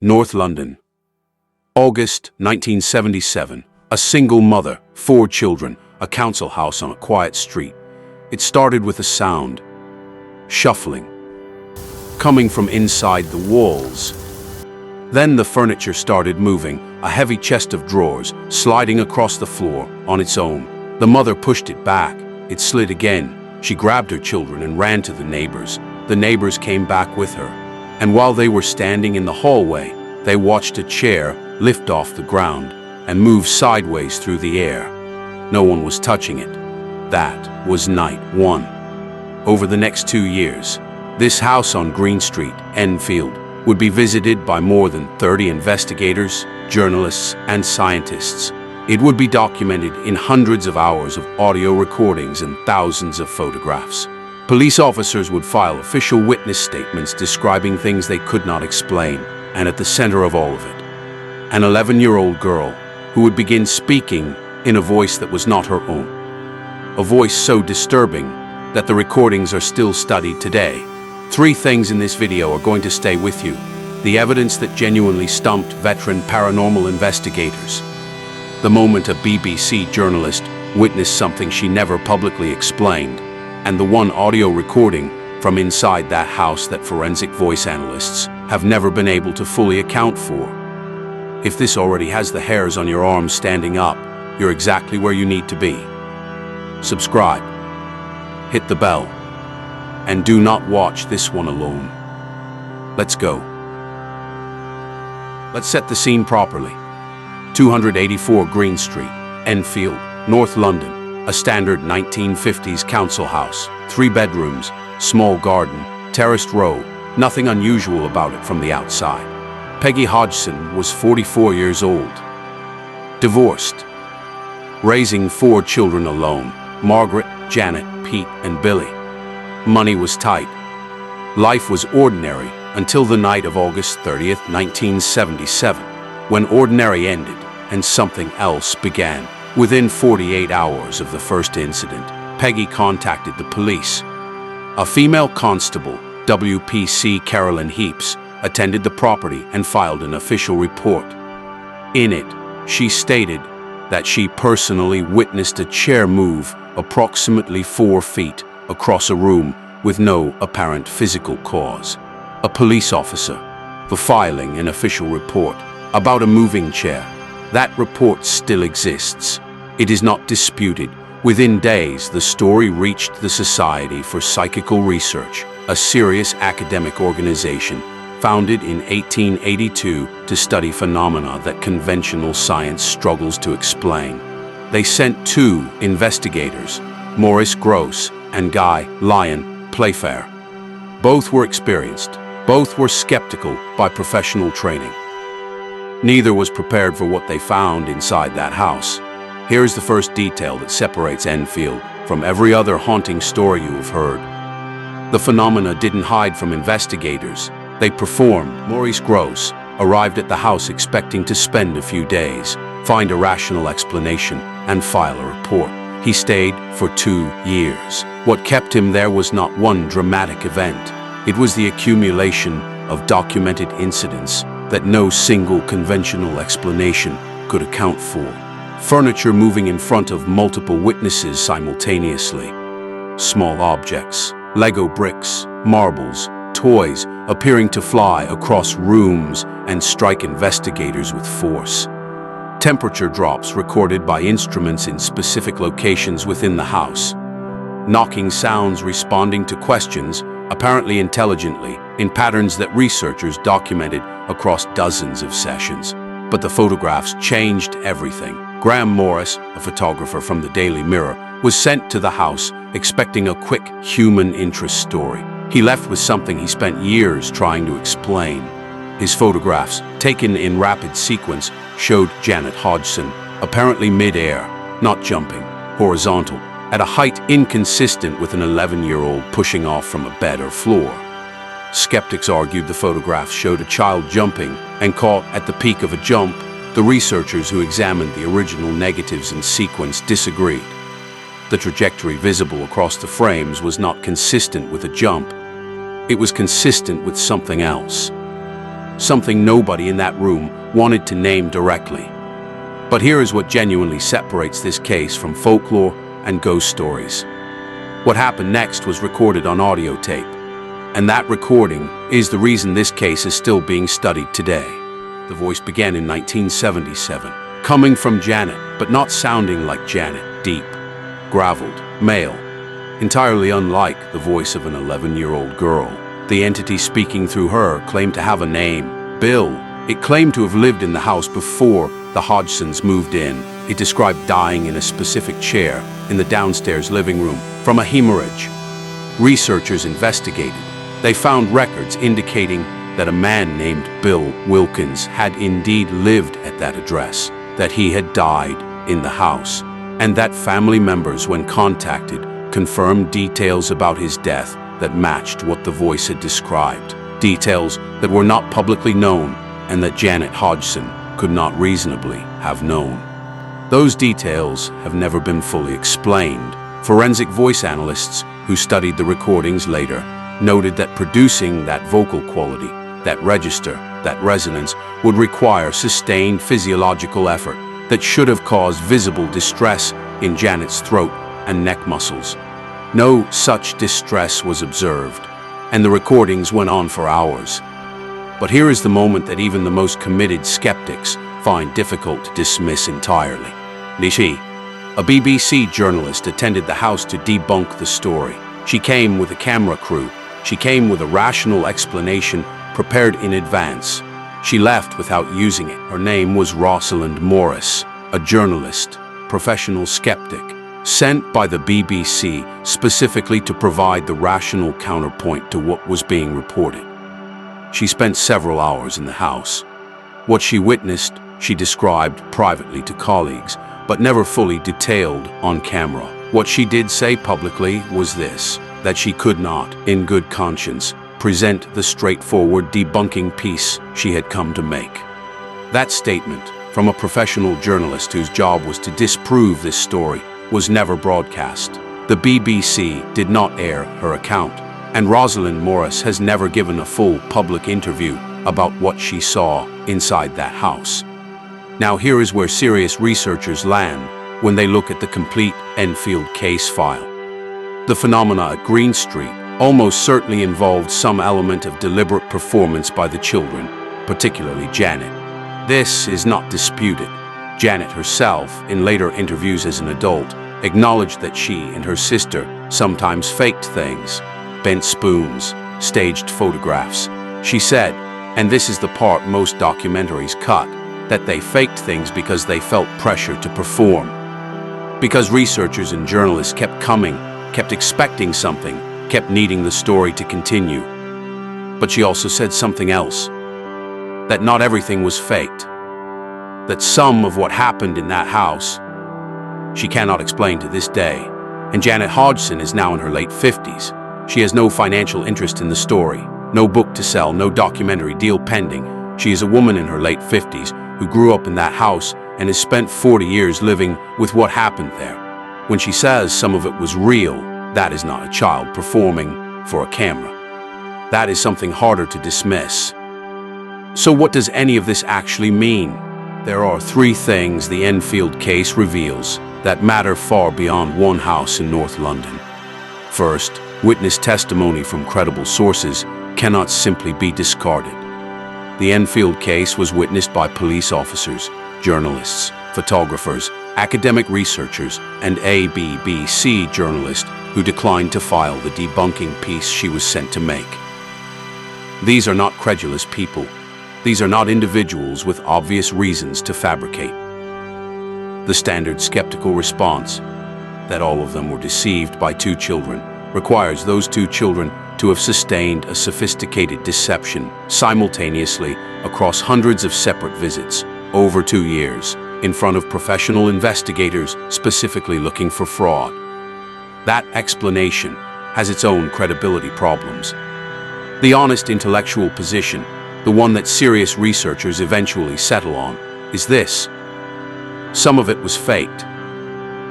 North London. August 1977. A single mother, 4 children, a council house on a quiet street. It started with a sound. Shuffling. Coming from inside the walls. Then the furniture started moving, a heavy chest of drawers sliding across the floor on its own. The mother pushed it back. It slid again. She grabbed her children and ran to the neighbors. The neighbors came back with her. And while they were standing in the hallway, they watched a chair lift off the ground and move sideways through the air. No one was touching it. That was night 1. Over the next 2 years, this house on Green Street, Enfield, would be visited by more than 30 investigators, journalists, and scientists. It would be documented in hundreds of hours of audio recordings and thousands of photographs. Police officers would file official witness statements describing things they could not explain, and at the center of all of it, an 11-year-old girl who would begin speaking in a voice that was not her own. A voice so disturbing that the recordings are still studied today. 3 things in this video are going to stay with you. The evidence that genuinely stumped veteran paranormal investigators. The moment a BBC journalist witnessed something she never publicly explained, and the one audio recording from inside that house that forensic voice analysts have never been able to fully account for. If this already has the hairs on your arms standing up, you're exactly where you need to be. Subscribe, hit the bell, and do not watch this one alone. Let's go. Let's set the scene properly. 284 Green Street, Enfield, North London, a standard 1950s council house, 3 bedrooms, small garden, terraced row, nothing unusual about it from the outside. Peggy Hodgson was 44 years old. Divorced. Raising 4 children alone, Margaret, Janet, Pete, and Billy. Money was tight. Life was ordinary until the night of August 30th, 1977, when ordinary ended and something else began. Within 48 hours of the first incident, Peggy contacted the police. A female constable, WPC Carolyn Heaps, attended the property and filed an official report. In it, she stated that she personally witnessed a chair move approximately 4 feet across a room with no apparent physical cause. A police officer, for filing an official report about a moving chair. That report still exists. It is not disputed. Within days, the story reached the Society for Psychical Research, a serious academic organization founded in 1882 to study phenomena that conventional science struggles to explain. They sent 2 investigators, Maurice Grosse and Lyon Playfair. Both were experienced. Both were skeptical by professional training. Neither was prepared for what they found inside that house. Here's the first detail that separates Enfield from every other haunting story you have heard. The phenomena didn't hide from investigators. They performed. Maurice Grosse arrived at the house expecting to spend a few days, find a rational explanation, and file a report. He stayed for 2 years. What kept him there was not one dramatic event. It was the accumulation of documented incidents that no single conventional explanation could account for. Furniture moving in front of multiple witnesses simultaneously. Small objects, Lego bricks, marbles, toys appearing to fly across rooms and strike investigators with force. Temperature drops recorded by instruments in specific locations within the house. Knocking sounds responding to questions, apparently intelligently, in patterns that researchers documented across dozens of sessions. But the photographs changed everything. Graham Morris, a photographer from the Daily Mirror, was sent to the house expecting a quick human interest story. He left with something he spent years trying to explain. His photographs, taken in rapid sequence, showed Janet Hodgson, apparently mid-air, not jumping, horizontal, at a height inconsistent with an 11-year-old pushing off from a bed or floor. Skeptics argued the photographs showed a child jumping and caught at the peak of a jump. The researchers who examined the original negatives in sequence disagreed. The trajectory visible across the frames was not consistent with a jump. It was consistent with something else. something nobody in that room wanted to name directly. But here is what genuinely separates this case from folklore and ghost stories. What happened next was recorded on audio tape, and that recording is the reason this case is still being studied today. The voice began in 1977, coming from Janet, but not sounding like Janet, deep, graveled, male, entirely unlike the voice of an 11-year-old girl. The entity speaking through her claimed to have a name, Bill. It claimed to have lived in the house before the Hodgsons moved in. It described dying in a specific chair in the downstairs living room from a hemorrhage. Researchers investigated. They found records indicating that a man named Bill Wilkins had indeed lived at that address, that he had died in the house, and that family members, when contacted, confirmed details about his death that matched what the voice had described, details that were not publicly known and that Janet Hodgson could not reasonably have known. Those details have never been fully explained. Forensic voice analysts who studied the recordings later noted that producing that vocal quality, that register, that resonance, would require sustained physiological effort that should have caused visible distress in Janet's throat and neck muscles. No such distress was observed, and the recordings went on for hours. But here is the moment that even the most committed skeptics find difficult to dismiss entirely. Nishi, a BBC journalist, attended the house to debunk the story. She came with a camera crew. She came with a rational explanation prepared in advance. She left without using it. Her name was Rosalind Morris, a journalist, professional skeptic, sent by the BBC specifically to provide the rational counterpoint to what was being reported. She spent several hours in the house. What she witnessed, she described privately to colleagues, but never fully detailed on camera. What she did say publicly was this, that she could not, in good conscience, present the straightforward debunking piece she had come to make. That statement, from a professional journalist whose job was to disprove this story, was never broadcast. The BBC did not air her account, and Rosalind Morris has never given a full public interview about what she saw inside that house. Now here is where serious researchers land when they look at the complete Enfield case file. The phenomena at Green Street almost certainly involved some element of deliberate performance by the children, particularly Janet. This is not disputed. Janet herself, in later interviews as an adult, acknowledged that she and her sister sometimes faked things, bent spoons, staged photographs. She said, and this is the part most documentaries cut, that they faked things because they felt pressure to perform. Because researchers and journalists kept coming, kept expecting something, kept needing the story to continue. But she also said something else, that not everything was faked, that some of what happened in that house she cannot explain to this day. And Janet Hodgson is now in her late 50s. She has no financial interest in the story, no book to sell, no documentary deal pending. She is a woman in her late 50s who grew up in that house and has spent 40 years living with what happened there. When she says some of it was real, that is not a child performing for a camera. That is something harder to dismiss. So what does any of this actually mean? There are three things the Enfield case reveals that matter far beyond one house in North London. First, witness testimony from credible sources cannot simply be discarded. The Enfield case was witnessed by police officers, journalists, photographers, academic researchers, and a BBC journalist who declined to file the debunking piece she was sent to make. These are not credulous people. These are not individuals with obvious reasons to fabricate. The standard skeptical response, that all of them were deceived by two children, requires those two children to have sustained a sophisticated deception simultaneously across hundreds of separate visits over 2 years in front of professional investigators specifically looking for fraud. That explanation has its own credibility problems. The honest intellectual position, the one that serious researchers eventually settle on, is this. Some of it was faked.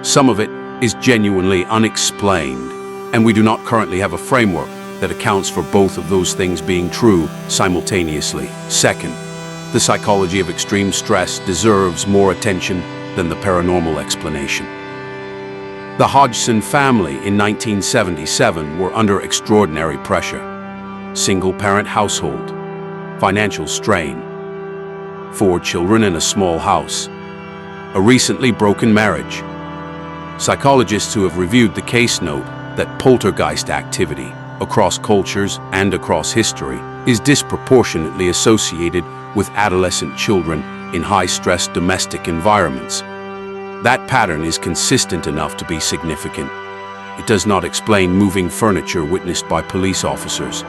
Some of it is genuinely unexplained, and we do not currently have a framework that accounts for both of those things being true simultaneously. Second, the psychology of extreme stress deserves more attention than the paranormal explanation. The Hodgson family in 1977 were under extraordinary pressure. Single-parent household, financial strain, 4 children in a small house, a recently broken marriage. Psychologists who have reviewed the case note that poltergeist activity across cultures and across history is disproportionately associated with adolescent children in high-stress domestic environments. That pattern is consistent enough to be significant. It does not explain moving furniture witnessed by police officers,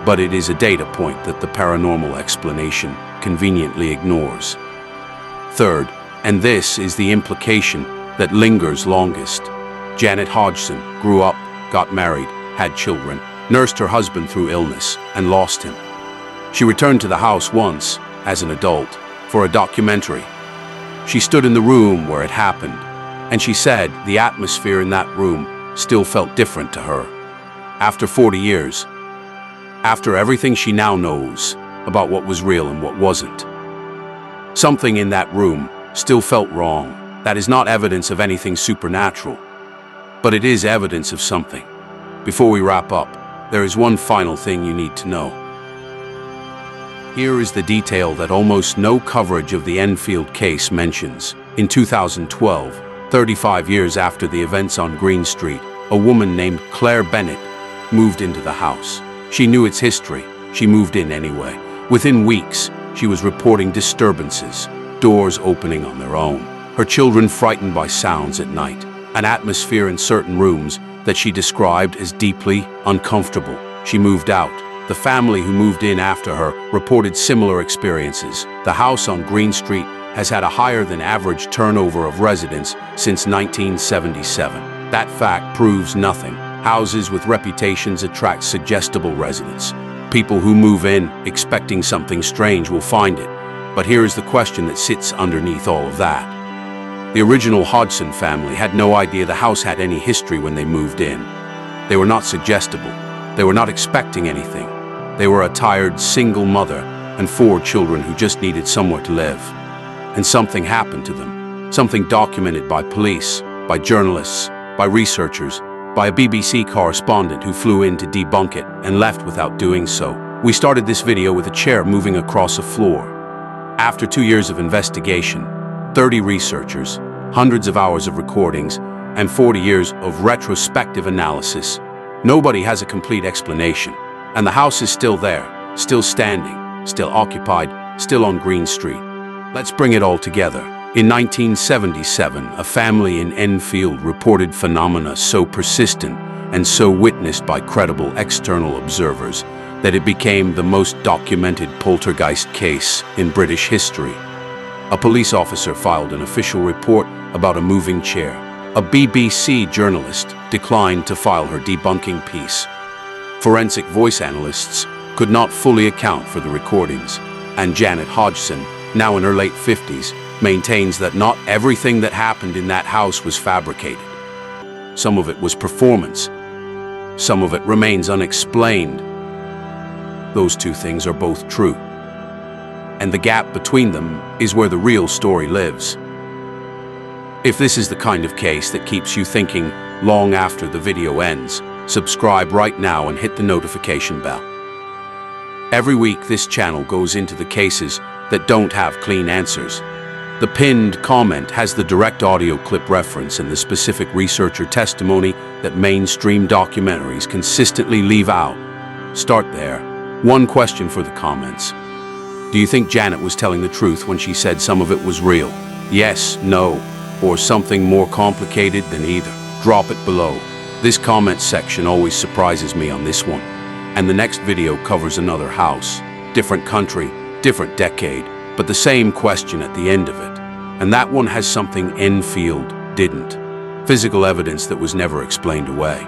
but it is a data point that the paranormal explanation conveniently ignores. Third, and this is the implication that lingers longest, Janet Hodgson grew up, got married, had children, nursed her husband through illness, and lost him. She returned to the house once, as an adult, for a documentary. She stood in the room where it happened, and she said the atmosphere in that room still felt different to her. After 40 years, after everything she now knows about what was real and what wasn't, something in that room still felt wrong. That is not evidence of anything supernatural, but it is evidence of something. Before we wrap up, there is one final thing you need to know. Here is the detail that almost no coverage of the Enfield case mentions. In 2012, 35 years after the events on Green Street, a woman named Claire Bennett moved into the house. She knew its history. She moved in anyway. Within weeks, she was reporting disturbances, doors opening on their own, her children frightened by sounds at night, an atmosphere in certain rooms that she described as deeply uncomfortable. She moved out. The family who moved in after her reported similar experiences. The house on Green Street has had a higher than average turnover of residents since 1977. That fact proves nothing. Houses with reputations attract suggestible residents. People who move in expecting something strange will find it. But here is the question that sits underneath all of that. The original Hodgson family had no idea the house had any history when they moved in. They were not suggestible. They were not expecting anything. They were a tired single mother and 4 children who just needed somewhere to live. And something happened to them. Something documented by police, by journalists, by researchers, by a BBC correspondent who flew in to debunk it and left without doing so. We started this video with a chair moving across a floor. After 2 years of investigation, 30 researchers, hundreds of hours of recordings, and 40 years of retrospective analysis, nobody has a complete explanation. And the house is still there, still standing, still occupied, still on Green Street. Let's bring it all together. In 1977, a family in Enfield reported phenomena so persistent and so witnessed by credible external observers that it became the most documented poltergeist case in British history. A police officer filed an official report about a moving chair. A BBC journalist declined to file her debunking piece. Forensic voice analysts could not fully account for the recordings, and Janet Hodgson, now in her late 50s, maintains that not everything that happened in that house was fabricated. Some of it was performance. Some of it remains unexplained. Those two things are both true. And the gap between them is where the real story lives. If this is the kind of case that keeps you thinking long after the video ends, subscribe right now and hit the notification bell. Every week, this channel goes into the cases that don't have clean answers. The pinned comment has the direct audio clip reference and the specific researcher testimony that mainstream documentaries consistently leave out. Start there. One question for the comments. Do you think Janet was telling the truth when she said some of it was real? Yes, no, or something more complicated than either? Drop it below. This comment section always surprises me on this one. And the next video covers another house, different country, different decade, but the same question at the end of it. And that one has something Enfield didn't. Physical evidence that was never explained away.